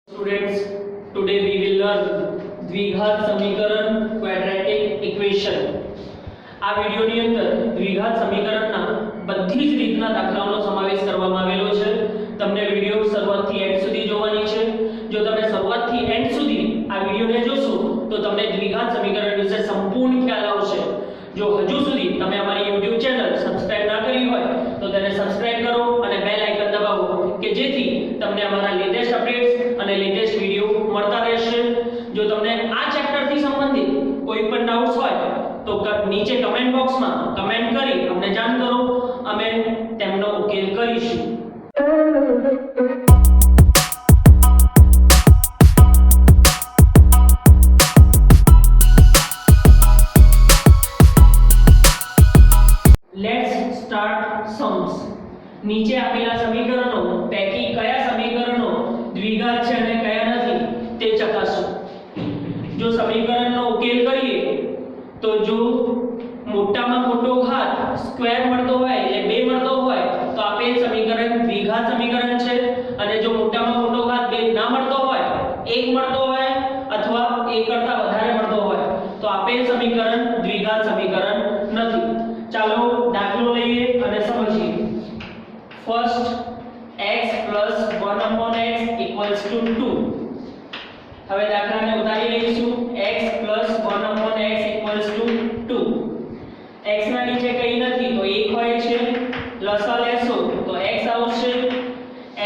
Students, today we will learn દ્વિઘાત સમીકરણ quadratic equation. આ વિડિયોની અંદર દ્વિઘાત સમીકરણના બધી જ રીતના દાખલાઓનો સમાવેશ કરવામાં આવેલો છે. તમને વિડિયો શરૂઆતથી એન્ડ સુધી જોવાની છે. જો તમે શરૂઆતથી એન્ડ સુધી આ વિડિયોને જોશો તો તમને દ્વિઘાત સમીકરણ વિશે સંપૂર્ણ ખ્યાલ આવશે. જો હજુ સુધી તમે અમારી YouTube ચેનલ સબસ્ક્રાઇબ ના કરી હોય તો તેને સબસ્ક્રાઇબ કરો અને બેલ આઇકન દબાવો કે જેથી તમને અમારા લેટેસ્ટ અપડેટ્સ અને લેટેસ્ટ વિડિયો મળતા રહેશે. જો તમને આ ચેપ્ટર થી સંબંધિત કોઈ પણ ડાઉટ્સ હોય તો નીચે કમેન્ટ બોક્સમાં કમેન્ટ કરી અમને જાણ કરો, અમે તેમનો ઉકેલ કરીશું. Let's start Sam's. નીચે આપેલા સમીકરણો પૈકી કયા સમીકરણો દ્વિઘાત છે અને કયા નથી તે ચકાસો. જો સમીકરણનો ઉકેલ કરીએ તો જો મોટામાં મોટો ઘાત સ્ક્વેર મળતો હોય એટલે 2 મળતો હોય તો આપેલ સમીકરણ દ્વિઘાત સમીકરણ છે, અને જો મોટામાં મોટો ઘાત 2 ના મળતો હોય, 1 મળતો હોય અથવા 1 કરતા વધારે મળતો હોય તો આપેલ સમીકરણ દ્વિઘાત સમીકરણ નથી. ચાલો દાખલો લઈએ અને સમજીએ. First x + 1/x = 2. હવે દાખલાને ઉતારી લઈશું. x + 1/x = 2. x ના નીચે કંઈ નથી તો 1 હોય છે. લસા લેશો તો x આવશે.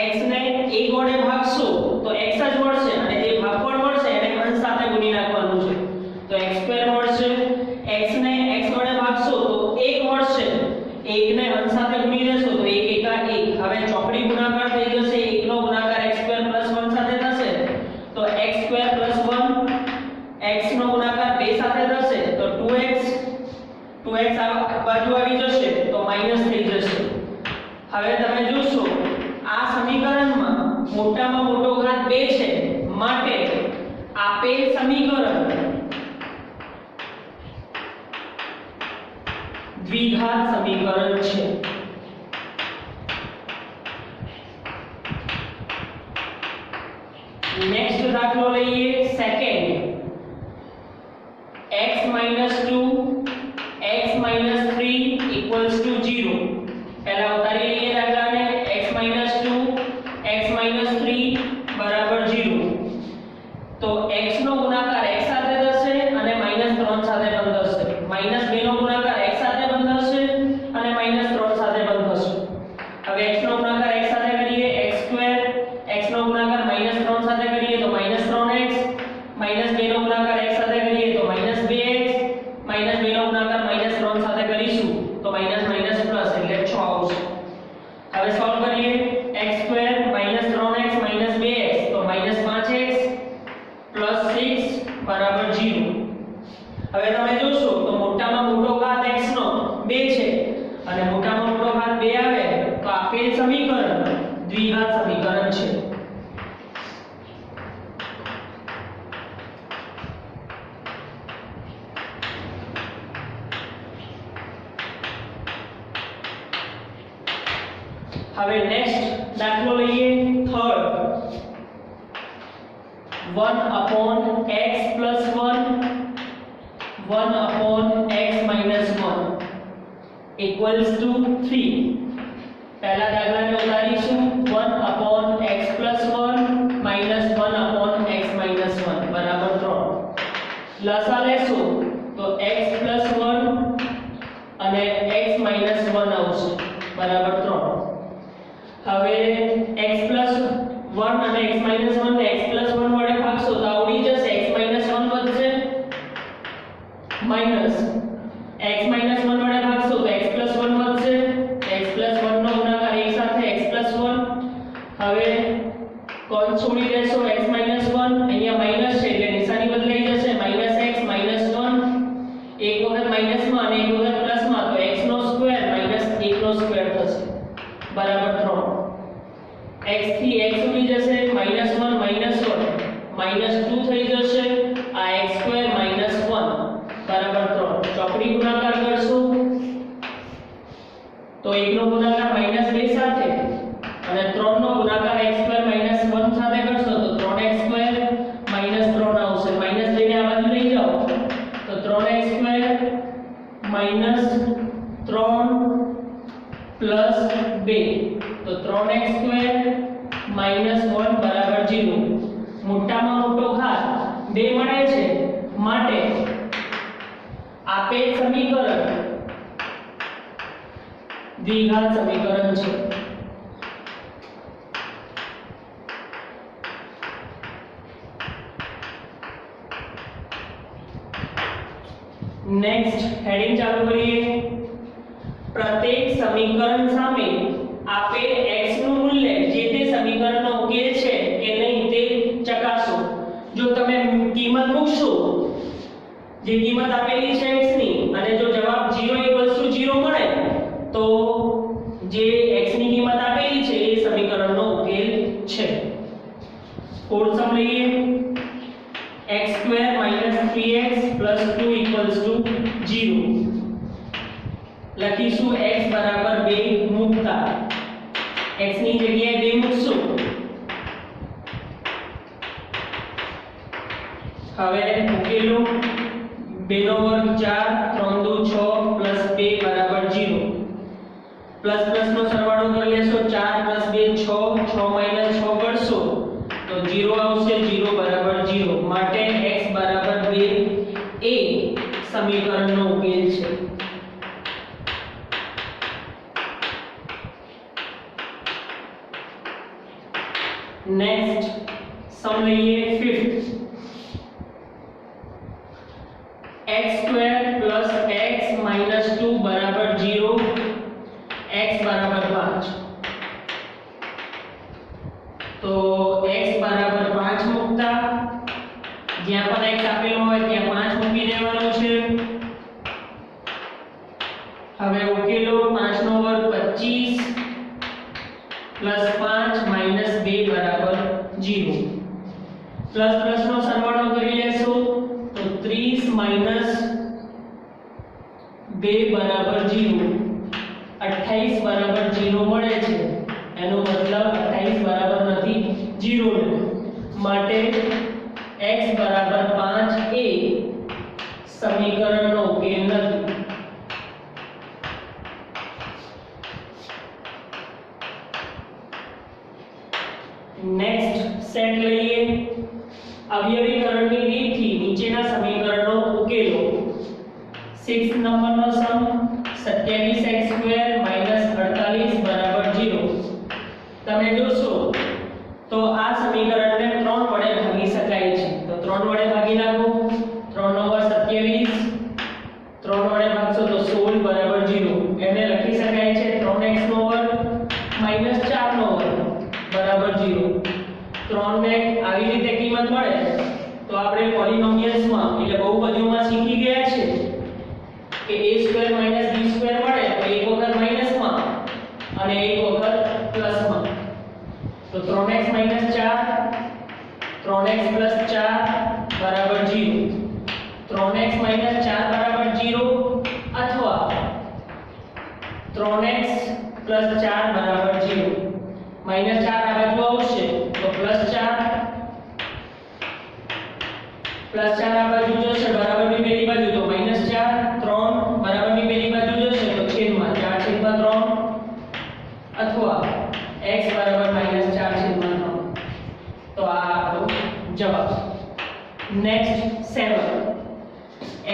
x ને 1 વડે ભાગશો તો x જ મળશે, અને જે ભાગફળ મળશે એને અંશ સાથે ગુણી નાખવાનું છે તો x2 મળશે. x ને x વડે ભાગશો તો 1 મળશે. 1 ને અંશ સાથે ગુણી લેશો તો 1 એકા 1. હવે ચોકડી ગુણાકાર થઈ જશે. 1 નો ગુણાકાર x2 + 1 સાથે થશે તો x2 + 1. x નો ગુણાકાર 2 સાથે થશે તો 2x. 2x આ બાજુ આવી જશે તો માઈનસ થઈ જશે. હવે તમે જોશો આ સમીકરણમાં મોટામાં મોટો ઘાત 2 છે, માટે આપેલ સમીકરણ દ્વિઘાત સમીકરણ છે. નેક્સ્ટ દાખલો લઈએ. Second x - 2 x - 3 = 0. પહેલા ઉતારી લઈએ દાખલાને. x - 2 x - 3 = 0. તો x નો ગુણાકાર x સાથે થશે અને -3 સાથે પણ થશે. -2 નો ગુણાકાર x સાથે પણ થશે અને -3 સાથે પણ થશે. હવે x નો ગુણાકાર x સાથે કરીએ x2. x નો ગુણાકાર -3 સાથે કરીએ તો -3x. -2 નો ગુણાકાર x સાથે કરીએ તો -2x. -2 નો ગુણાકાર -3 સાથે કરીશું તો માઈનસ પ્લસ એટલે 6 આવશે. હવે સોલ્વ કરીએ. x2 -3x -2x તો -5x + 6 = 0. હવે તમે જોશો તો મોટામાં મોટો ઘાત x નો 2 છે અને મોટામાં મોટો ઘાત 2 આવે તો આપેલ સમીકરણ દ્વિઘાત સમીકરણ છે. હવે નેક્સ્ટ દાખલો લઈએ. Third 1/x + 1 1/x - 1 = 3. પહેલા દાખલાને ઉતારીશું. 1/x + 1 - 1/x - 1 = 3. લસા લેશો તો x + 1 અને x - 1 આવશે બરાબર 3. હવે x + 1 અને x - 1 ને x + 1 વડે ભાગશો તો આવડી જશે. x - 1 વધશે માઈનસ x - 1 વડે ભાગશો તો x + 1 વધશે. x + 1 નો ગુણાકાર 1 સાથે x + 1. હવે કોણ છોડી દેશો x - 1. અહીંયા માઈનસ છે એટલે નિશાની બદલાઈ જશે. -x -1 એક વખત માઈનસમાં અને એક વખત પ્લસમાં તો x નો સ્ક્વેર - 1 નો સ્ક્વેર થશે બરાબર 3. x થી x ઉડી જશે. -1 -1 -2 થઈ જશે. આ x2 - 1 બરાબર 3. ચોકડી ગુણાકાર કરશો તો 1 નો ગુણાકાર -2 સાથે અને 3 નો ગુણાકાર x2 - 1 સાથે કરશો તો 3x દ્વિઘાત સમીકરણ છે। નેક્સ્ટ હેડિંગ ચાલુ કરીએ। પ્રત્યેક સમીકરણ સામે આપેલ x નું મૂલ્ય જે તે સમીકરણનો ઉકેલ છે કે નહીં તે ચકાસો। જો તમે કિંમત મૂકશો, જે કિંમત આપેલી છે x ની, અને જો જવાબ 0 મળે તો જે x ની કિંમત આપેલી છે એ સમીકરણનો ઉકેલ છે। ફોર્થ સમ લઈએ। x² - 3x + 2 = 0। લખીશું x બરાબર 2 મૂકતા x ની જગ્યાએ 2 મૂકશું। હવે ઉકેલો 2 નો વર્ગ 4 3 દુ 6 + 2 બરાબર 0। પ્લસ પ્લસ નો સરવાળો કરી લેશો 4 + 2 6 6 - 6 કરશો તો 0 આવશે। 0 બરાબર 0 માટે x બરાબર 2 એ સમીકરણનો ઉકેલ છે। નેક્સ્ટ સમ લઈએ 5th। x² + x - 2 બરાબર 0 x બરાબર 5। તો x બરાબર 5 મૂકતા જ્યાં પણ x આપેલો હોય ત્યાં 5 મૂકી દેવાનું છે। હવે ઉકેલો 5 નો વર્ગ 25 + 5 - 2 બરાબર 0। પ્લસ પ્લસ નો સરવાળો કરી લેશો તો 30 - 2 બરાબર 0। 28 બરાબર 0 મળે છે, એનો મતલબ 28 બરાબર નથી 0 માટે x બરાબર 5 એ સમીકરણનો ઉકેલ નથી। નેક્સ્ટ સેટ લઈએ। અવયવીકરણની રીતથી નીચેના સમીકરણો ઉકેલો। 6 નંબરનો સમ 27x² - 48 બરાબર 0। તમે જોશો તો આ સમીકરણને 3 વડે ભાગી શકાય છે। તો 3 વડે ભાગી નાખો। 3 નો વર્ગ 27, 3 વડે ભાગશો તો 16 બરાબર 0। એને લખી શકાય છે 3x નો વર્ગ - 4 નો વર્ગ બરાબર 0। 3 ને આવી રીતે કિંમત મળે તો આપણે પોલિનોમિયલ્સમાં એટલે બહુપદીઓમાં શીખી ગયા છે કે a² - b² મળે તો એક વખત માઈનસમાં અને એક વખત પ્લસમાં। તો 3x - 4 3x + 4 બરાબર 0। 3x - 4 બરાબર 0 અથવા 3x + 4 બરાબર 0। -4 આ બાજુ આવશે તો +4 +4 આ બાજુ જશે બરાબરની પેલી બાજુ તો -4 3 બરાબરની પેલી બાજુ જશે તો છેદમાં 4/3 અથવા x બરાબર -4/3। તો આ આપણો જવાબ। નેક્સ્ટ 7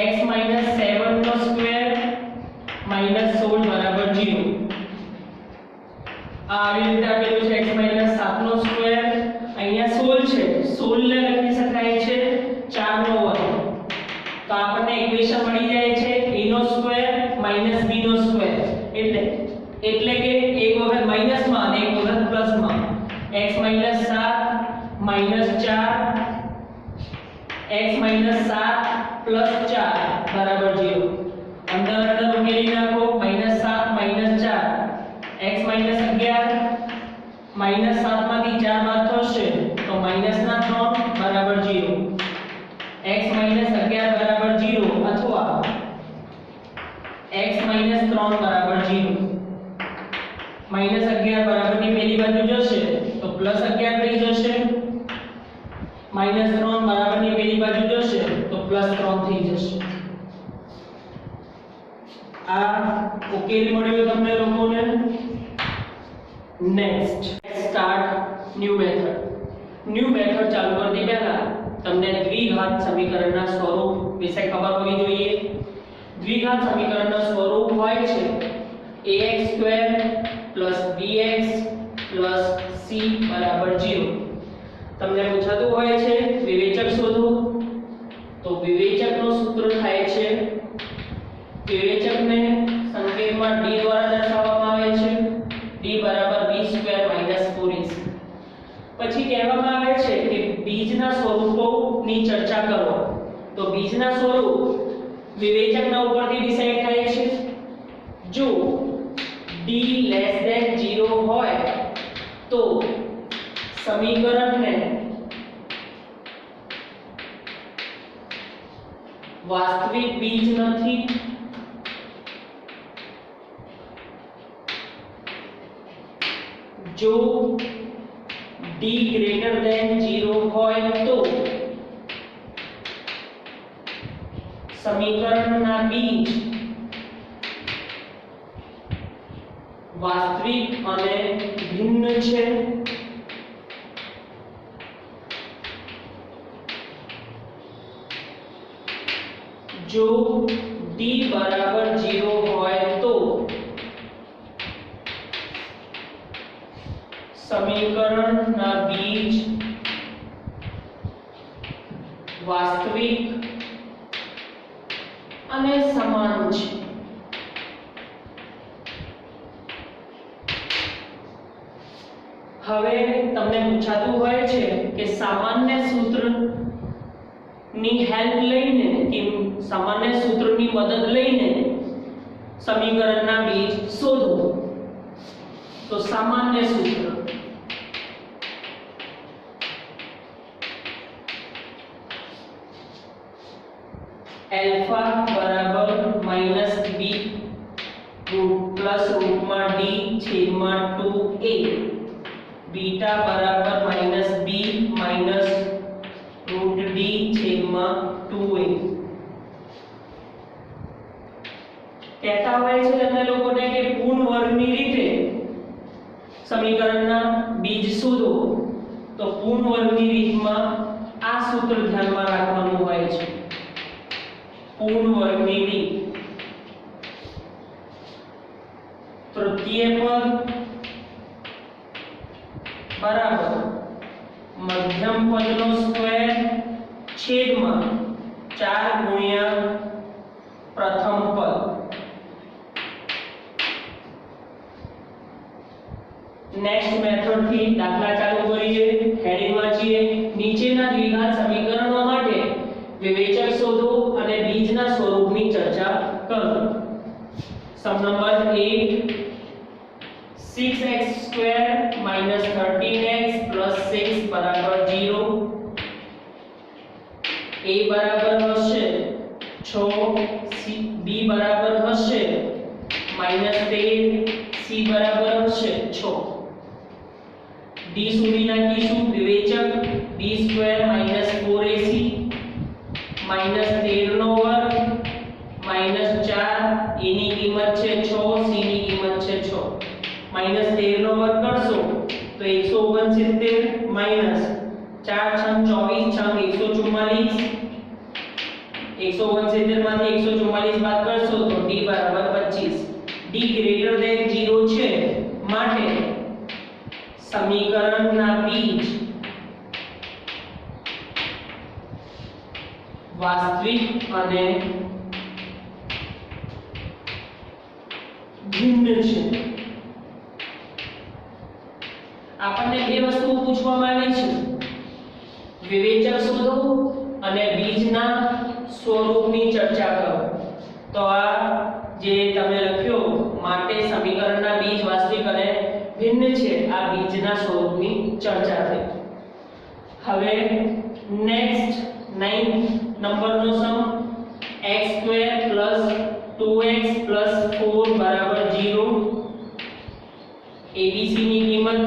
x - 7 નો સ્ક્વેર - 16 બરાબર 0। આ આવી રીતે આપેલું છે x - 7 નો સ્ક્વેર, અહીંયા 16 છે, 16 ને લખી શકાય છે 4 નો વર્ગ। તો આપણને ઇક્વેશન મળી જાય છે a નો સ્ક્વેર - b નો સ્ક્વેર, એટલે કે એક વખત માઈનસમાં અને એક વખત પ્લસમાં। x - 7 - 4 x - 7 + 4 બરાબર 0। અંદર ઉકેલી નાખો -7 - 4 x - 11 -7 માંથી 4 બાદ થશે તો -3 બરાબર 0। x - 11 બરાબર 0 અથવા x - 3 બરાબર 0। -11 બરાબરની પેલી બાજુ જશે તો +11 થઈ જશે, -3 બરાબરની પેલી બાજુ જશે તો +3 થઈ જશે। આ ઉકેલ મળ્યો તમને લોકોને। નેક્સ્ટ સ્ટાર્ટ ન્યુ મેથડ ચાલુ કરતી પહેલા તમને દ્વિઘાત સમીકરણના સ્વરૂપ વિશે ખબર હોવી જોઈએ। દ્વિઘાત સમીકરણના સ્વરૂપ હોય છે ax² + bx + c = 0. તમને પૂછાતું હોય છે વિવેચક શોધો, તો વિવેચકનું સૂત્ર થાય છે, વિવેચકને સંકેતમાં d દ્વારા દર્શાવવામાં આવે છે, d = b² - 4ac. પછી કહેવામાં આવે છે કે બીજના સ્વરૂપોની ચર્ચા કરો. તો બીજના સ્વરૂપ વિવેચકના ઉપરથી ડિસાઈડ થાય છે. જો d < 0 હોય તો સમીકરણને વાસ્તવિક બીજ નથી, જો d < 0 હોય તો સમીકરણના બીજ વાસ્તવિક અને ભિન્ન છે. જો d = 0 હોય તો સમીકરણના બીજ વાસ્તવિક અને સમાન છે. હવે તમને પૂછાતું હોય છે કે સામાન્ય સૂત્રની હેલ્પ લઈને કે સામાન્ય સૂત્રની મદદ લઈને સમીકરણના બીજ શોધો. તો સામાન્ય સૂત્ર alpha = -b √d/2a, beta = -b -√d/2a. કહેતા હોય છે તમને લોકોને કે પૂર્ણ વર્ગની રીતે સમીકરણના બીજ શોધો. તો પૂર્ણ વર્ગની રીતમાં આ સૂત્ર ધ્યાનમાં રાખવાનું હોય છે. પૂર્ણ વર્ગની રીત તૃતીય પદ બરાબર મધ્યમ પદનો સ્ક્વેર છેદમાં 4 ગુણ્યા પ્રથમ પદ. નેક્સ્ટ મેથડ થી દાખલા ચાલુ કરીએ. હેડિંગ વાંચીએ. નીચેના દ્વિઘાત સમીકરણો માટે વિવેચક શોધો અને બીજના સ્વરૂપની ચર્ચા કરો. સમ નંબર 8 6x² - 13x + 6 = 0. a બરાબર હશે 6, b બરાબર હશે -13, c બરાબર હશે 6. d સુધી નાખીશું વિવેચક b² - 4ac -13 નો વર્ગ -4, a ની કિંમત છે 6, c ની કિંમત છે 6. -13 નો વર્ગ કરશો તો 169 માઈનસ 4 × 24 × 144, 169 માંથી 144 બાદ કરશો તો d = 25. d > 0 છે માટે સમીકરણના બીજ વાસ્તવિક અને ભિન્ન છે. આપણને બે વસ્તુઓ પૂછવામાં આવી છે, વિવેચક શોધો અને બીજના સ્વરૂપની ચર્ચા કરો. તો આ જે તમે લખ્યો માટે સમીકરણના બીજ વાસ્તવિક અને ભિન્ન છે, આ બીજના સ્વરૂપની ચર્ચા થઈ. હવે નેક્સ્ટ 9 નંબરનો સમ x² + 2x + 4 = 0. abc ની કિંમત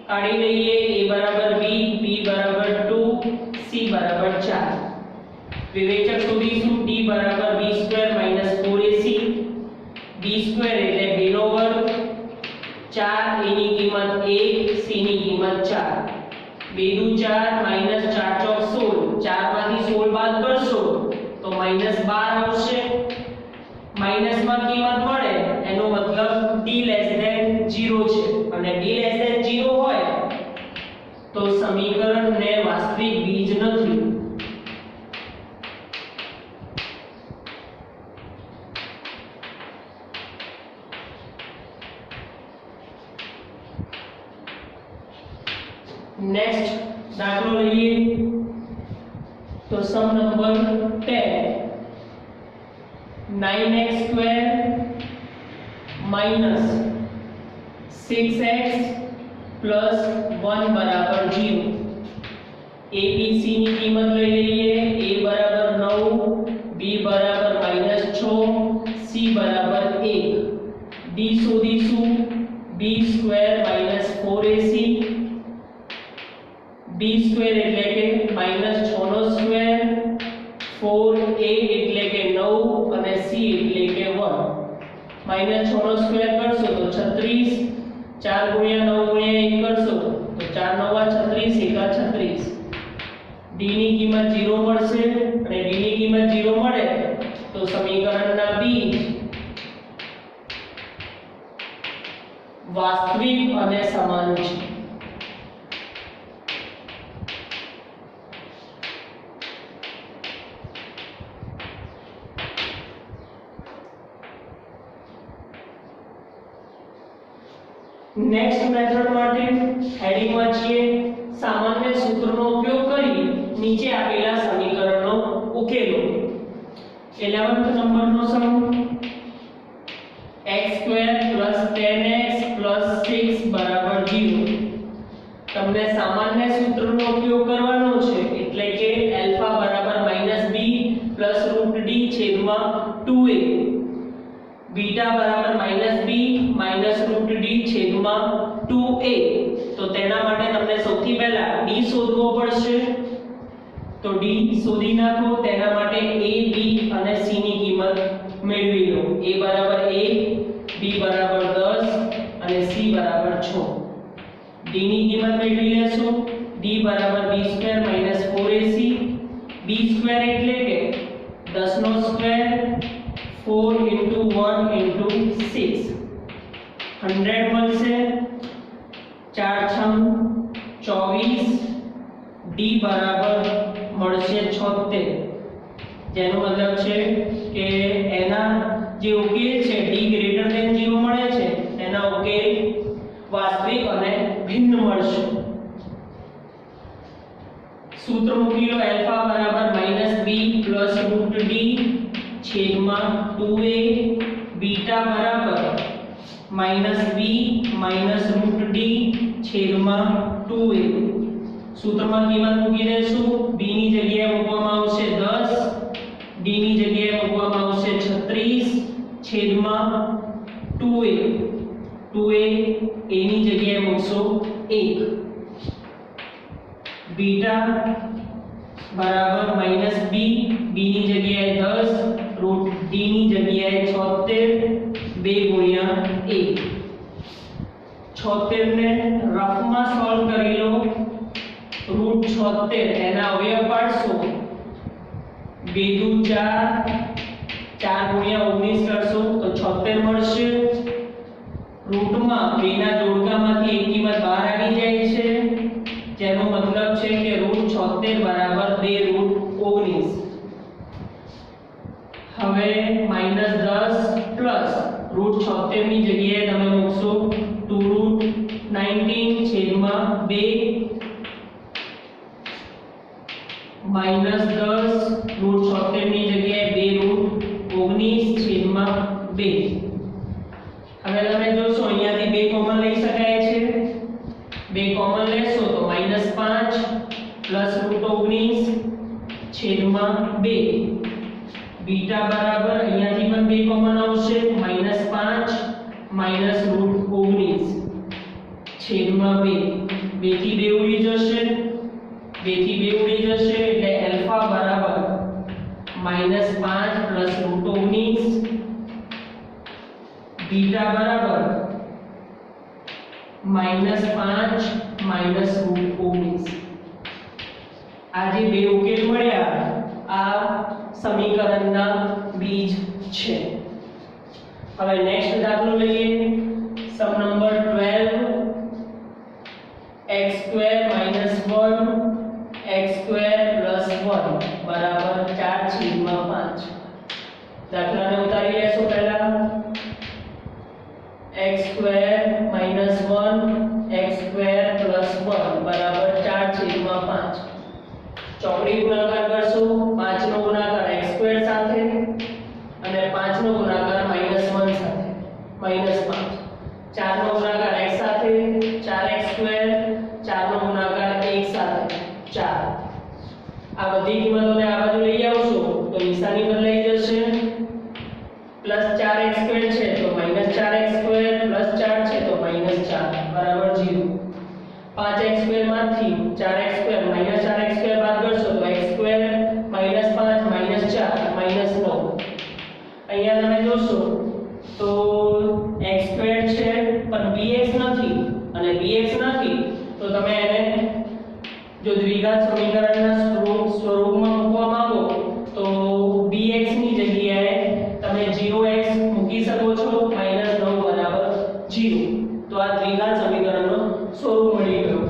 કાઢી લઈએ. a = b, b = 2, c = 4. વિવેચક શોધીશું. d = b² - 4ac, b² એટલે b નો વર્ગ 4, a ની કિંમત 1, c ની કિંમત 4. 2 × 4 - 4 × 16, 4 માંથી 16 બાદ કરશો તો -12 આવશે. માઈનસમાં કિંમત મળે એનો મતલબ d લેસ ધેન 0 છે અને d લેસ ધેન 0 હોય તો સમીકરણને વાસ્તવિક બીજ નથી. નેક્સ્ટ દાખલો લઈએ તો સમ number 10 9x² minus 6x plus 1 બરાબર 0. a b c ની કિંમત લઈ લઈએ. a બરાબર 9, b બરાબર -6, c બરાબર 1. d શોધીશું. b² -4ac, b² એટલે કે -6 નો સ્ક્વેર, 4a એટલે કે 9 અને c એટલે કે 1. -6 નો સ્ક્વેર કરશો તો 36, 4 ગુણ્યા 9 ગુણ્યા 1 કરશો તો 4 9 36, 1 36. d ની કિંમત 0 મળશે અને d ની કિંમત 0 મળે તો સમીકરણના બીજ વાસ્તવિક અને સમાન છે. નેક્સ્ટ મેથડ માટે હેડિંગ વાંચીએ. સામાન્ય સૂત્રનો ઉપયોગ કરી નીચે આપેલા સમીકરણનો ઉકેલો. 11th નંબરનો સમ x² + 10x + 6 બરાબર 0. તમને સામાન્ય સૂત્રનો ઉપયોગ કરવાનો છે એટલે કે α બરાબર -b + √d છેદમાં 2a, બીટા બરાબર -b -√d છેદમાં 2a. તો તેના માટે તમને સૌથી પહેલા d શોધવો પડશે. તો d શોધી નાખો. તેના માટે a, b અને c ની કિંમત મેળવી લો. a બરાબર 1, b બરાબર 10 અને c બરાબર 6. d ની કિંમત મેળવી લેશો. d બરાબર b² -4ac, b² એટલે કે 10 નો સ્ક્વેર, 4 * 1 * 6, 100 મળશે. 4 6 24, d બરાબર મળશે 76, જેનો મતલબ છે કે એના જે ઉકેલ છે d > 0 મળે છે એના ઉકેલ વાસ્તવિક અને ભિન્ન મળશે. સૂત્ર મૂકી લો. α બરાબર -b + √d છેદમાં 2a, બીટા બરાબર -b -√d છેદમાં 2a. સૂત્રમાં કિંમત મૂકી દેશું. b ની જગ્યાએ મૂકવામાં આવશે 10, d ની જગ્યાએ મૂકવામાં આવશે 36 છેદમાં 2a. 2a a ની જગ્યાએ મૂકશો 1. બીટા બરાબર -b, b ની જગ્યાએ 10, √d ની જગ્યાએ 76, 2 ગુણ્યા 1. 76 ને રફમાં સોલ્વ કરી લો. √76 એના અવયવ પાડશો. 2 દુ 4, 4 ગુણ્યા 19 કરશો તો 76 મળશે. રૂટમાં 2 ના જોડકામાંથી એક કિંમત બહાર આવી જાય છે, જેનો મતલબ છે કે √76 બરાબર 2 √19. હવે -10 પ્લસ √76 ની જગ્યાએ તમે મૂકશો 2 √19 છેદમાં 2 -10 √76 ની જગ્યાએ 2 √19 છેદમાં 2. હવે તમે જોશો અહીંયાથી 2 કોમન લઈ શકાય છે. 2 કોમન લેશો તો -5 +√19 છેદમાં 2. બીટા બરાબર અહીંયાથી પણ 2 કોમન આવશે. -5 -√19 છેદમાં 2. 2 થી 2 ઉડી જશે. 2 થી 2 ઉડી જશે એટલે α બરાબર -5 +√19, બીટા બરાબર -5 -√19. આ જે બે ઉકેલ મળ્યા આ સમીકરણના બીજ છે. હવે નેક્સ્ટ દાખલો લઈએ સમ નંબર 12 x² - 1 x² + 1 બરાબર 4/5 દાખલાને ઉતારી લેશું પહેલા x² - 1 x² + 1 બરાબર 4/5 ચોકડી ગુણાકાર કરશું 5 નો ગુણાકાર x² સાથે અને 5 નો ગુણાકાર -1 સાથે -5 4 નો ગુણાકાર x સાથે 4x², 4 નો ગુણાકાર 1 સાથે 4 આ બધી કિંમતોને આ બાજુ લઈ આવશો તો નિશાની બદલાઈ જશે +4x² છે તો -4x² +4 છે તો -4 બરાબર 0 5x² માંથી 4x² -4x² બાદ કરશો તો x² -5 -4 -9 અહીંયા તમે જોશો તો x² છે પણ bx નથી અને bx નથી તો તમે એને જો દ્વિઘાત સમીકરણના સ્વરૂપમાં મૂકવા માંગો તો bx ની જગ્યાએ તમે 0x મૂકી શકો છો -9 બરાબર 0 તો આ દ્વિઘાત સમીકરણનો સ્વરૂપ મળી ગયો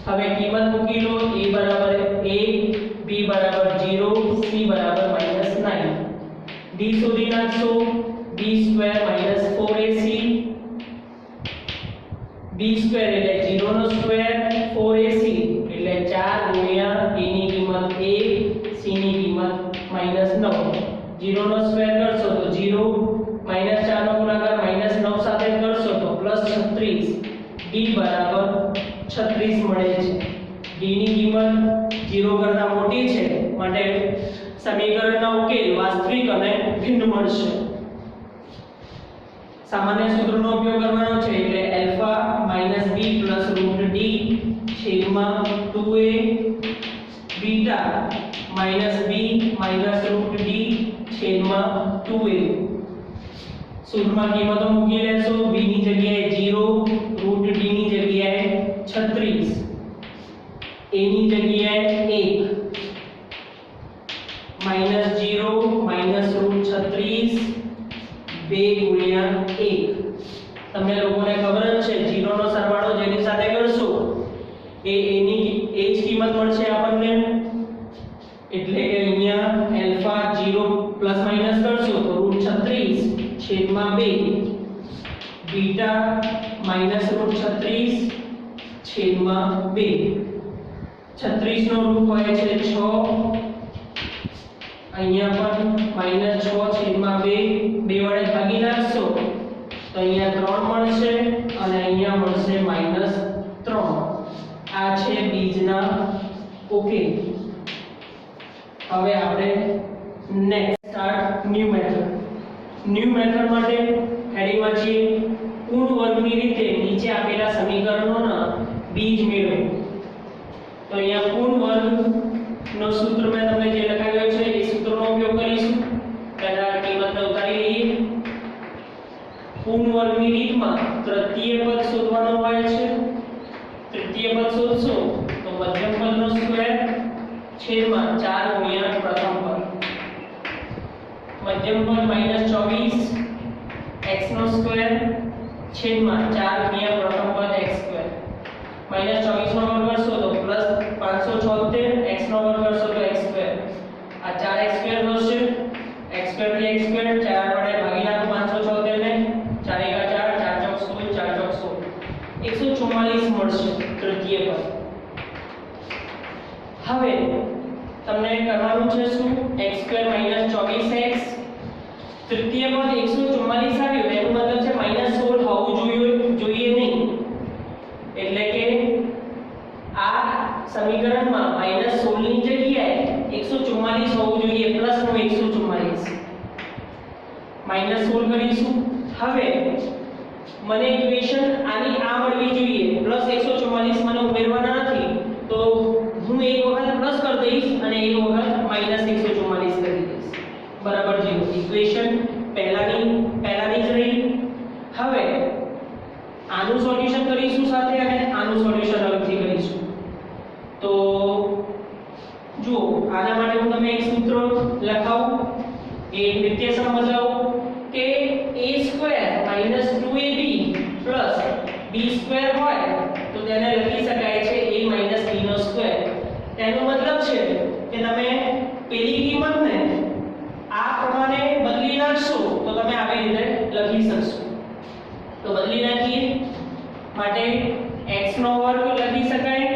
હવે કિંમત મૂકી લો a બરાબર 1 b બરાબર 0 c બરાબર -9 d શોધી નાખશો b² - 4ac b² એટલે 0 નો સ્ક્વેર 4ac એટલે 4 ગુણ્યા a ની કિંમત 1 c ની કિંમત -9 0 નો સ્ક્વેર કરશો તો 0 -4 નો ગુણાકાર -9 સાથે કરશો તો +36 d બરાબર 36 મળે છે d ની કિંમત 0 કરતા મોટી છે માટે સમીકરણનો ઉકેલ વાસ્તવિક અને ભિન્ન મળશે સામાન્ય સૂત્રનો ઉપયોગ કરવાનો છે એટલે α - b + √d છેદમાં 2a બીટા - b - √d છેદમાં 2a સૂત્રમાં કિંમતો મૂકી લેશો b ની જગ્યાએ 0 √d ની જગ્યાએ 36 a ની જગ્યાએ 1 -0 - √36 2 ગુણ્યા 1 તમને લોકોને ખબર જ છે 0 નો સરવાળો જેની સાથે કરશો એ એની એ જ કિંમત મળશે આપણને એટલે કે અહીંયા α 0 પ્લસ માઈનસ કરશો તો √36 છેદમાં 2 બીટા -√36 છેદમાં 2 36 નો રૂટ હોય છે 6 અહીંયા પણ -6 છેદમાં 2 વડે ભાગી નાખશો તો અહીંયા 3 મળશે અને અહીંયા મળશે -3 આ છે બીજના ઉકેલ હવે આપણે નેક્સ્ટ સ્ટાર્ટ ન્યુ મેથડ માટે હેડિંગ વાંચીએ પૂર્ણ વર્ગની રીતે નીચે આપેલા સમીકરણોના બીજ મેળવો તો અહીંયા પૂર્ણ વર્ગનો સૂત્ર મેં તમને જે લખાવ્યો છે એ સૂત્રનો ઉપયોગ કરીશું પહેલા કિંમતને ઉતારી લઈએ પૂર્ણ વર્ગની રીતમાં તૃતીય પદ શોધવાનો હોય છે તૃતીય પદ શોધશો તો મધ્યમ પદનો સ્ક્વેર છેદમાં 4 ગુણ્યા પ્રથમ પદ મધ્યમ પદ -24 x નો સ્ક્વેર છેદમાં 4 ગુણ્યા પ્રથમ પદ x² -24 નો વર્ગ કરશો તો +576 x નો વર્ગ કરશો તો x² આ 4x² થશે x² થી x² 4 વડે ભાગી નાખો 576 ને 4 × 4 4 × 16 144 મળશે તૃતીય પદ હવે તમને કરવાનું છે શું x² - 24x તૃતીય પદ 144 આવ્યું એનો મતલબ છે -16 હોવું જોઈએ નહીં એટલે કે આ સમીકરણમાં -16 ની જગ્યાએ 144 હોવું જોઈએ પ્લસ નું 144 -16 કરીશું હવે મને ઇક્વેશન આની આ મળવી જોઈએ પ્લસ 144 મને ઉમેરવાના નથી તો હું એક વખત પ્લસ કરી દઈશ અને એક વખત -144 કરી દઈશ બરાબર 0 ઇક્વેશન પહેલાની જ રહી હવે આનું સોલ્યુશન કરીશું સાથે અને આનું સોલ્યુશન અલગથી કરીશું તો જો આના માટે હું તમને એક સૂત્ર લખાવું એક નિત્યસમ બતાવું કે a² મતલબ છે કે તમે પેલી કિંમતને આ પ્રમાણે બદલી નાખશો તો તમે આવી રીતે લખી શકશો. તો બદલી નાખીએ. માટે x નો વર્ગ લખી શકાય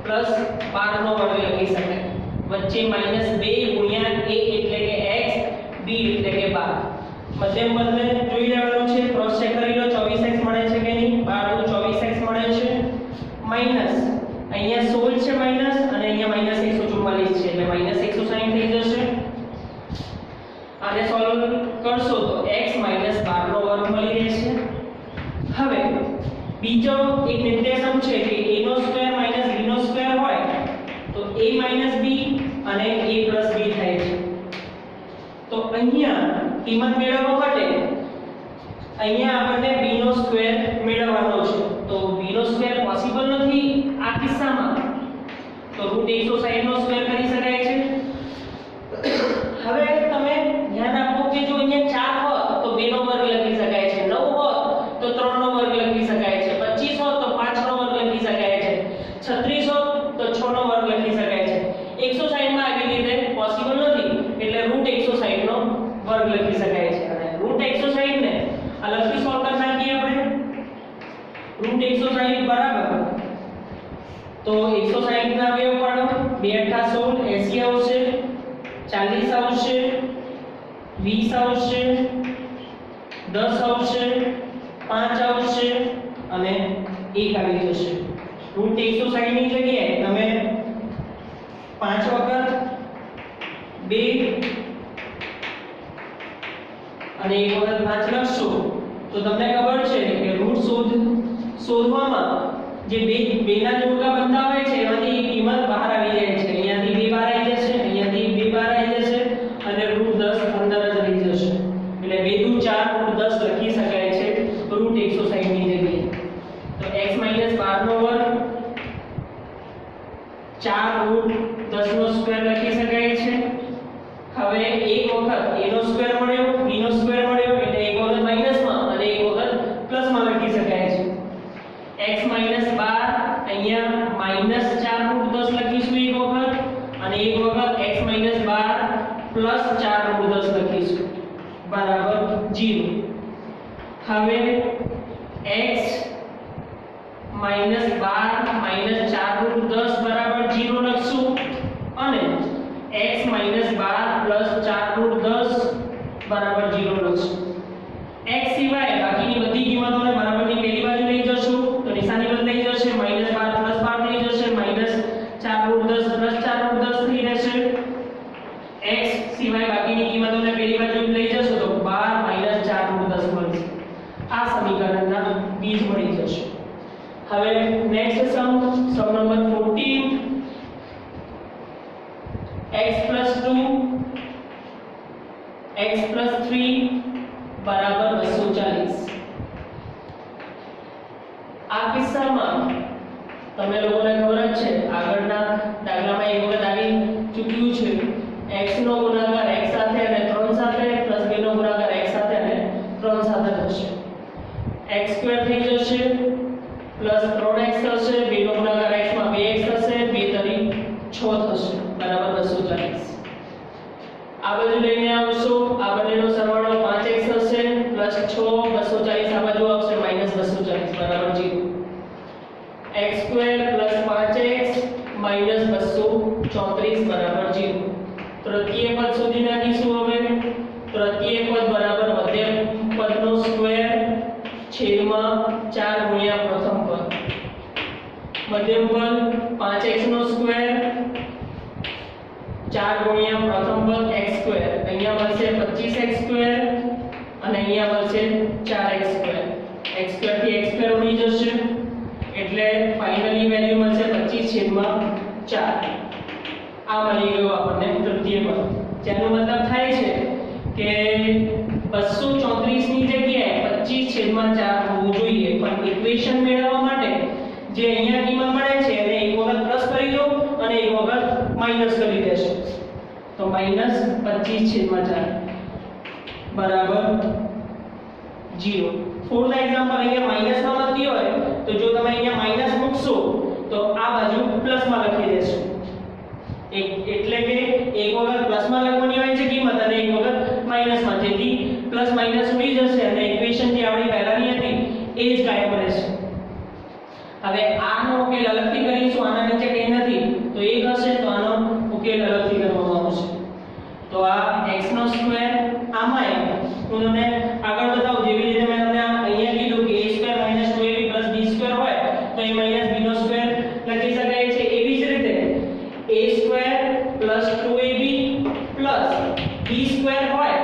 પ્લસ 12 નો વર્ગ લખી શકાય. વચ્ચે -2 ગુણ્યા a એટલે કે x, b એટલે કે 12. મધ્યમ પદને જોઈ લેવાનું છે, ક્રોસ ચેક કરી લો 24x મળે છે કે નહીં. 12 નું 24x મળે છે. માઈનસ અહીંયા 16 છે માઈનસ અને અહીંયા -144 છે એટલે -160 થઈ જશે. આને સોલ્વ કરશો તો x - 12 નો વર્ગ મળી રહેશે. હવે બીજો એક નિર્દેશક છે કે a નો સ્ક્વેર - b નો સ્ક્વેર હોય તો a - b અને a + b થાય છે. તો અહીંયા કિંમત મેળવવા માટે અહીંયા આપણને b નો સ્ક્વેર મેળવવાનો છે. તો b નો સ્ક્વેર પોસિબલ નથી આ કિસ્સામાં, તો √160 નો સ્ક્વેર કરી શકાય છે. હવે તમે ધ્યાન આપો કે જો અહીંયા 4 હોત તો 2 નો વર્ગ લખી શકાય છે, 9 હોત તો 3 નો વર્ગ લખી શકાય છે, 25 હોત તો 5 નો વર્ગ લખી શકાય છે, 36 હોત તો 6 નો વર્ગ લખી શકાય છે. 160 માં આવી રીતે પોસિબલ નથી એટલે √160 નો વર્ગ લખી શકાય છે. અને √160 ને અલગથી સોલ્વ કરી નાખીએ આપણે. √160 બરાબર તો 160 ના અવયવ પાડો. 2 * 8 = 80 આવશે, 40 આવશે, 20 આવશે, 10 આવશે, 5 આવશે અને 1 આવી જશે. √160 ની જગ્યાએ તમે 5 વખત 2 અને 1 વખત 5 લખશો તો તમને ખબર છે કે રૂટ શોધવામાં જે બે ના જોડકા બનતા હોય છે એમાંથી એક કિંમત બહાર આવી જાય છે. અહીંયાથી 2 બહાર આવી જશે, અહીંયાથી 2 બહાર આવી જશે અને √10 અંદર જ રહી જશે. એટલે 2 દુ 4 √10 લખી શકાય છે √160 ની જગ્યાએ. તો x - 12 નો વર્ગ 4 √10 નો સ્ક્વેર લખી શકાય છે. હવે એક વખત a નો સ્ક્વેર મળ્યો, b નો સ્ક્વેર મળ્યો એટલે એક વખત માઈનસમાં અને એક વખત પ્લસમાં લખી શકાય છે. x - 12 અહીંયા -4 √10 લખીશું એક વખત અને એક વખત x - 12 + 4 √10 લખીશું બરાબર 0. હવે x - 12 - 4 √10 બરાબર 0 લખશું અને x - 12 + 4 √10 બરાબર 0 લખશું. x સિવાય બાકીની બધી કિંમતોને બરાબરની પેલી બાજુ લઈ જશું તો નિશાની બદલાઈ જશે. -12 + 12 થઈ જશે, -4 √10 + 4 √10 થઈ રહેશે. x સિવાય બાકીની કિંમતોને પેલી બાજુ લઈ જશો તો 12 - 4 √10 મળશે. આ સમીકરણના બીજ મળી જશે. હવે નેક્સ્ટ સમ નંબર 14 x + 2 x + 3 બરાબર 240. આ કિસ્સામાં તમે લોકોને ખબર જ છે આગળના દાખલામાં એક વખત આવી ચૂક્યું છે. x નો ગુણાકાર x સાથે અને 3 સાથે + 2 નો ગુણાકાર x સાથે અને 3 સાથે થશે. x² થઈ જશે + 3x થશે, 2 નો ગુણાકાર x માં 2x થશે, 2 તરી 6 થશે બરાબર 240. આ બાજુ લઈને આવશો, આ બંનેનો સરવાળો 5x થશે + 6 240 આ બાજુ આવશે -240 બરાબર 0. x² + 5x - 234 બરાબર 0. તૃતીય પદ શોધી નાખીશું. હવે તૃતીય પદ બરાબર મધ્યમ પદનો સ્ક્વેર છેદમાં 4 ગુણ્યા પ્રથમ પદ. મધ્યમ પદ 5x નો સ્ક્વેર 4 ગુણ્યા પ્રથમ પદ x². અહીંયા મળશે 25x² અને અહીંયા મળશે 4x². x² થી x² ઉડી જશે એટલે ફાઇનલી વેલ્યુ મળશે 25/4. આ મળી ગયું આપણને તૃતીય પદ. જેનો મતલબ થાય છે કે 234 ની જગ્યાએ 25/4 હોવું જોઈએ. પણ ઇક્વેશન મેળવવા માટે જે અહીંયા કિંમત મળે છે એને એક વખત પ્લસ કરી દો અને એક વખત માઈનસ કરી દેશો તો -25/4 બરાબર 0. ફોર્થ એક્ઝામ્પલ અહીંયા માઈનસમાં મળતી હોય તો જો તમે અહીંયા માઈનસ મૂકશો તો આ બાજુ પ્લસમાં લખી દેશો એટલે કે એક વખત પ્લસમાં લખવાની હોય છે કિંમત અને એક વખત માઈનસમાં, જેથી પ્લસ માઈનસ ઉડી જશે અને ઇક્વેશન જે આપણી પહેલાની હતી એ જ કાયમ રહેશે. હવે આનો ઉકેલ અલગથી કરીશું, આના નીચે કંઈ નથી તો 1 હશે તો આનો ઉકેલ અલગથી કરવામાં આવશે. તો આ x નો સ્ક્વેર આમાં હું તમને આગળ બતાવું, જેવી રીતે મેં તમને અહીંયા કીધું કે a² - 2ab + b² હોય તો a - b નો સ્ક્વેર લખી શકાય છે. એવી જ રીતે a² + 2ab + b² હોય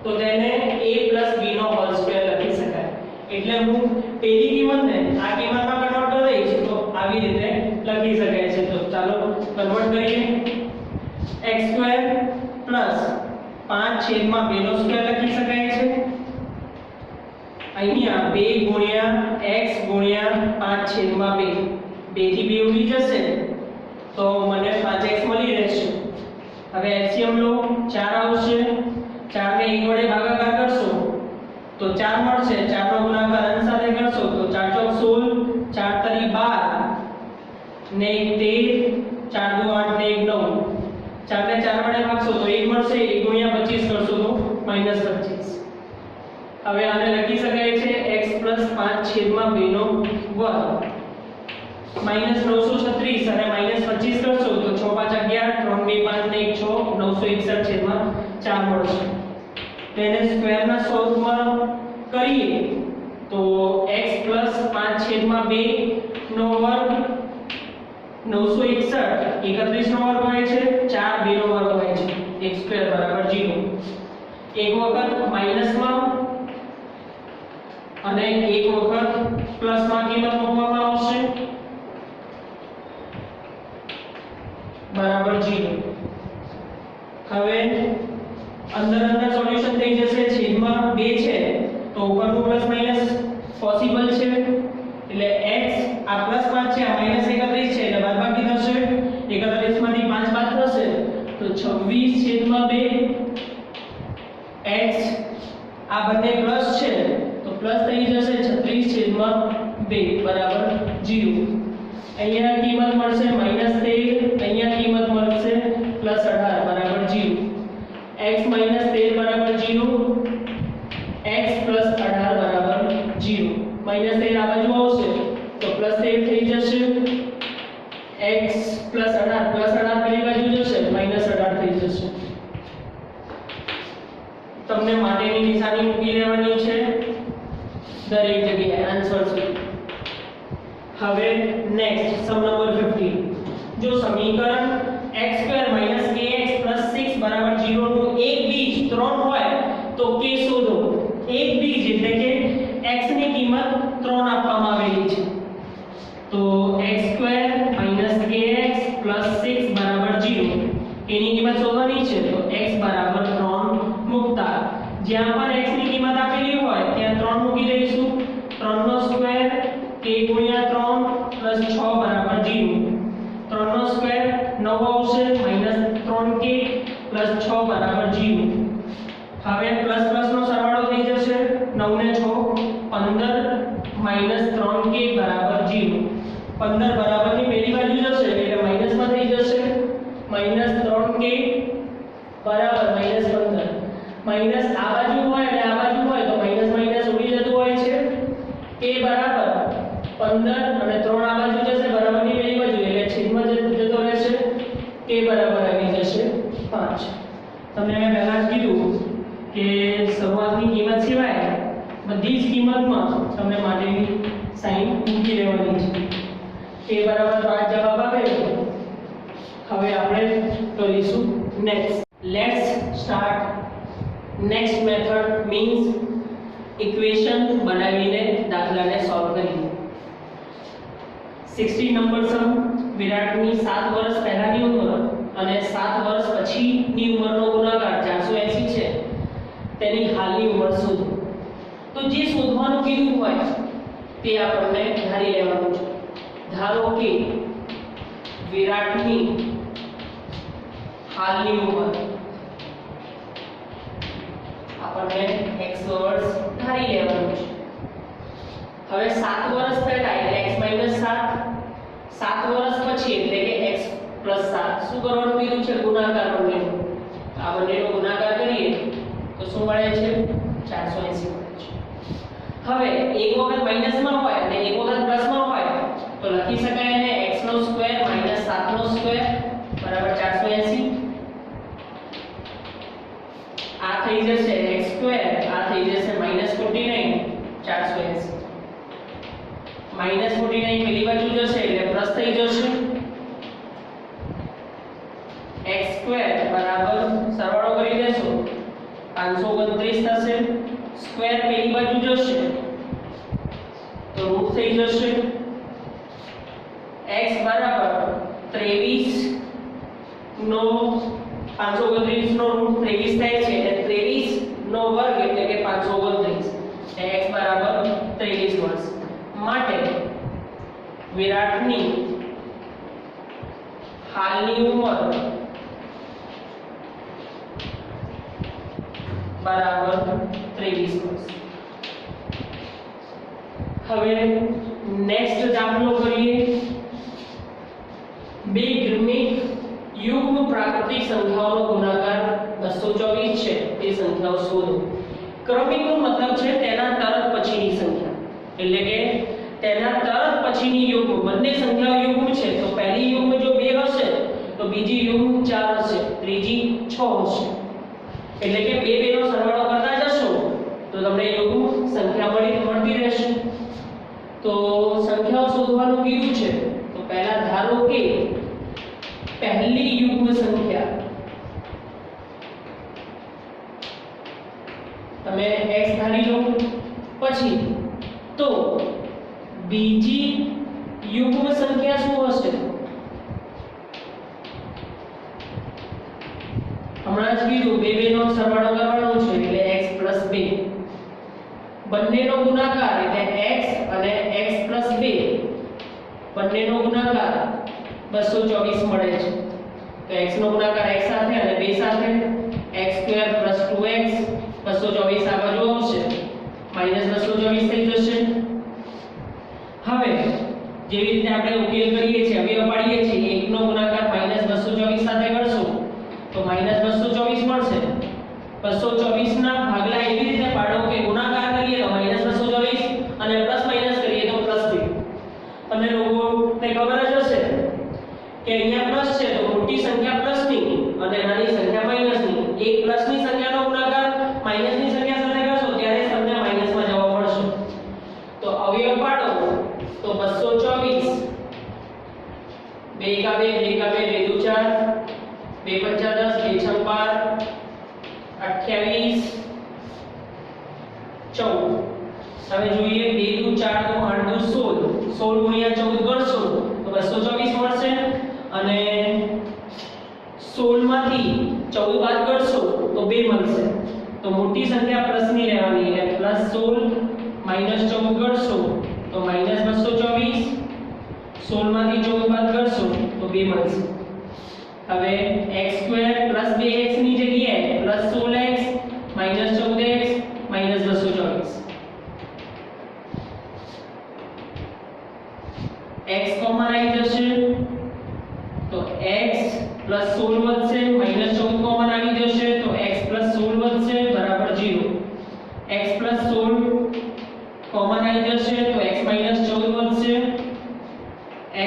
તો તેને a + b નો હોલ સ્ક્વેર લખી શકાય. એટલે હું પેલી કિંમતને આ કિંમતમાં કન્વર્ટ કરી દઈશ તો આવી રીતે લખી શકાય છે. તો ચાલો કન્વર્ટ કરીએ. x² + 5/2 નો સ્ક્વેર લખી શકાય છે. અહીંયા 2 * x * 5/2 2 થી 2 ઉડી જશે તો મને 5x મળી રહેશે. હવે એલસીએમ લો, 4 આવશે. 4 ને 1 વડે ભાગાકાર કરશો તો 4 મળશે. 4 નો ગુણાકાર અંશ સાથે કરશો તો 4 ચોક 16, 4 તરી 12 ને 13, 4 દુ 8 ને 1 9. 4 ને 4 વડે ભાગશો તો 1 મળશે. 1 * 25 કરશો તો -25. હવે આને લખી શકાય છે x + 5/2 નો વર્ગ -936 અને -25 કરશો તો 6 × 5 = 11, 3 × 2 = 5 ને 1 6 961/4 મળશે. તેને સ્ક્વેરના સ્વરૂપમાં કરીએ તો x + 5/2 નો વર્ગ 961, 31 નો વર્ગ હોય છે, 4 2 નો વર્ગ હોય છે, x² = 0. એક વખત માઈનસમાં અને એક વખત પ્લસમાં કિંમત મૂકવામાં આવશે બરાબર 0. હવે અંદર સોલ્યુશન થઈ જશે. છેદમાં 2 છે તો ઉપરનું પ્લસ માઈનસ પોસિબલ છે. એટલે x આ +5 છે, આ -31 છે એટલે બાદબાકી થશે. 31 માંથી 5 બાદ થશે તો 26/2 x આ બંને પ્લસ છે તો પ્લસ થઈ જશે 36/2 બરાબર 0. અહીંયા કિંમત મળશે -13, અહીંયા કિંમત મળશે +18 બરાબર 0. x - 13 બરાબર 0, x + 18 બરાબર 0. -13 આ બાજુ આવશે તો +13 થઈ જશે. x + 18 પેલી બાજુ જશે -18 થઈ જશે. તમને માટેની નિશાની મૂકી લેવાની છે દરેક જગ્યાએ આન્સર સુધી. હવે નેક્સ્ટ સમ નંબર 15. જો સમીકરણ x² - kx + 6 = 0 નું એક બીજ 3 હોય તો k શોધો. એક બીજ એટલે કે x ની કિંમત 3 આપવામાં આવેલી છે તો x² - kx + 6 = 0. એની કિંમત શોધવાની છે તો x = 3 મૂકતા જ્યાં પણ x ની કિંમત આપેલી હોય ત્યાં 3 મૂકી દઈશું. 3 નો સ્ક્વેર k * 3 + 6 = 0. 3 નો સ્ક્વેર 9 આવશે -3k + 6 = 0. હવે પ્લસ નો સરવાળો થઈ જશે. 9 ને 6 15 -3k = 0. 15 બરાબરની પેલી બાજુ જશે એટલે માઈનસમાં થઈ જશે. -3k બરાબર -15. માઈનસ આ બાજુ હોય અને આ બાજુ હોય તો માઈનસ માઈનસ ઉડી જતું હોય છે. k બરાબર 15 અને 3 આ બાજુ જશે બરાબરની પેલી બાજુ એટલે છેદમાં જતો રહેશે. k બરાબર આવી જશે 5. તમને મેં પહેલા જ કીધું કે શરૂઆતની કિંમત સિવાય બધી જ કિંમતમાં તમને માટેની સાઈન મૂકી લેવાની છે. k બરાબર 5 જવાબ આવે. હવે આપણે કરીશું next. Let's start next method means equation બનાવીને દાખલાને સોલ્વ કરીએ. 16 નંબર સમ વિરાટની 7 વર્ષ પહેલાની ઉંમર અને 7 વર્ષ પછીની ઉંમરનો ગુણાકાર 480 છે. તેની હાલની ઉંમર શોધો. તો જે શોધવાનું કીધું હોય તે આપણને ધારી લેવાનું છે. ધારો કે વિરાટની હાલની ઉંમર આપણને x વર્ષ ધારી લેવાનું છે. હવે 7 વર્ષ પહેલા એટલે x - 7 7 વર્ષ પછી એટલે કે x પ્લસ 7 શું કરવાનું કીધું છે ગુણાકાર બંનેનો આ બંનેનો ગુણાકાર કરીએ તો શું મળે છે 480 મળે છે હવે એક વખત માઈનસમાં હોય અને એક વખત પ્લસમાં હોય તો લખી શકાય એને x નો સ્ક્વેર માઈનસ 7 નો સ્ક્વેર બરાબર 480 આ થઈ જશે x સ્ક્વેર આ થઈ જશે -49 480 -49 પેલી બાજુ જશે એટલે પ્લસ થઈ જશે x સ્ક્વેર બરાબર સરવાળો કરી દેશો 529 થશે સ્ક્વેર પેલી બાજુ જશે તો રૂટ થઈ જશે x બરાબર 23 નો 529 નો રૂટ 23 થાય છે એટલે 23 નો વર્ગ એટલે કે 529 x બરાબર 23 મળશે માટે વિરાટની હાલની ઉંમર બરાબર 23 મળશે હવે નેક્સ્ટ દાખલો કરીએ બે ક્રમિક યુગ્મ પ્રાકૃતિક સંખ્યાઓનો ગુણાકાર 224 છે તે સંખ્યાઓ શોધો ક્રમિકનો મતલબ છે તેના તરત પછીની સંખ્યા એટલે કે તેના તરત પછીની યુગ્મ બંને સંખ્યાઓ યુગ્મ છે તો પહેલી યુગ્મ જો 2 હશે તો બીજી યુગ્મ 4 હશે ત્રીજી 6 હશે એટલે કે બે નો સરવાળો કરતા જશો તો તમને યુગ્મ સંખ્યા મળતી રહેશે તો સંખ્યાઓ શોધવાનું કીધું છે તો પહેલા ધારો કે પહેલી યુગ્મ સંખ્યા તમે x ધારી લો પછી તો બીજી યુગ્મ સંખ્યા શું હશે હમણાં જ કીધું બે નો સરવાળો કરવાનો છે એટલે x 2 બંનેનો ગુણાકાર એટલે x અને x 2 બંનેનો ગુણાકાર 224 મળે છે તો x નો ગુણાકાર x સાથે અને 2 સાથે x² + 2x 224 આ બાજુ આવશે -224 થઈ જશે હવે જેવી રીતે આપણે ઉકેલ કરીએ છીએ અવયવ પાડીએ છીએ 1 નો ગુણાકાર -224 સાથે કરશું તો -224 મળશે 224 ના ભાગલા એવી રીતે પાડો કે ગુણાકાર કરીએ તો -224 અને પ્લસ માઈનસ કરીએ તો +2 તમને લોકોને ખબર જ હશે કે અહીંયા પ્લસ છે તો મોટી સંખ્યા પ્લસની અને નાની સંખ્યા માઈનસની એક પ્લસની સંખ્યાનો ગુણાકાર માઈનસની સંખ્યા સાથે કરશો ત્યારે તમને માઈનસમાં જવાબ મળશે તો અવયવ પાડો તો 224 2 કા 2 2 કા 2 2 દુ 4 2 5 10 2 6 12 28 14 હવે જોઈએ 2 દુ 4 દુ 8 દુ 16 16 ગુણ્યા 14 કરશો તો 224 મળશે અને 16 માંથી 14 બાદ કરશો તો 2 મળશે તો મોટી સંખ્યા પ્લસની લેવાની એટલે +16 -14 કરશો તો -224 16 માંથી 14 બાદ કરશો તો 2 મળશે હવે x² + 2x ની જગ્યાએ +16x -14x -224 x કોમન આવી જશે તો x + 16 વધશે -14 કોમન આવી જશે તો x + 16 વધશે બરાબર 0 x + 16 કોમન આવી જશે તો x - 14 વધશે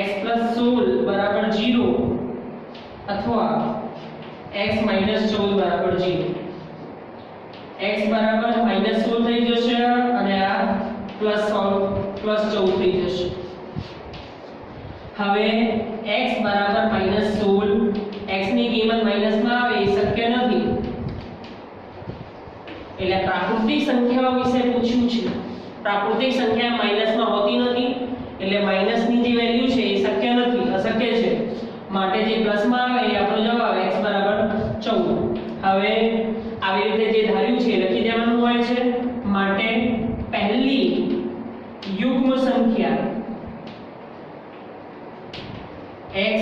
x + 16 બરાબર 0 અથવા x - 14 બરાબર 0 x બરાબર -16 થઈ જશે અને આ +14 થઈ જશે હવે x બરાબર -16 x ની કિંમત માઈનસમાં આવે એ શક્ય નથી એટલે પ્રાકૃતિક સંખ્યાઓ વિશે પૂછ્યું છે પ્રાકૃતિક સંખ્યા માઈનસમાં હોતી નથી એટલે માઈનસની જે વેલ્યુ છે એ શક્ય નથી અશક્ય છે માટે જે પ્લસમાં આવે એ આપણો જવાબ x બરાબર 14 હવે આવી રીતે જે ધાર્યું છે લખી દેવાનું હોય છે માટે પહેલી યુગ્મ સંખ્યા x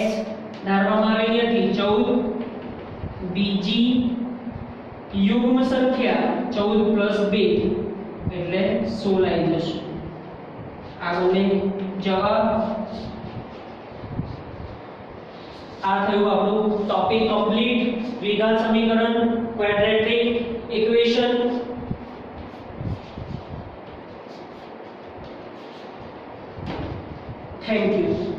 ધારવામાં આવેલી હતી 14 બીજી યુગ્મ સંખ્યા 14 + 2 એટલે 16 આવી જશે આગળનો જવાબ આ થયું આપણું ટોપિક કમ્પ્લીટ. દ્વિઘાત સમીકરણ, ક્વાડ્રેટિક ઇક્વેશન. Thank you.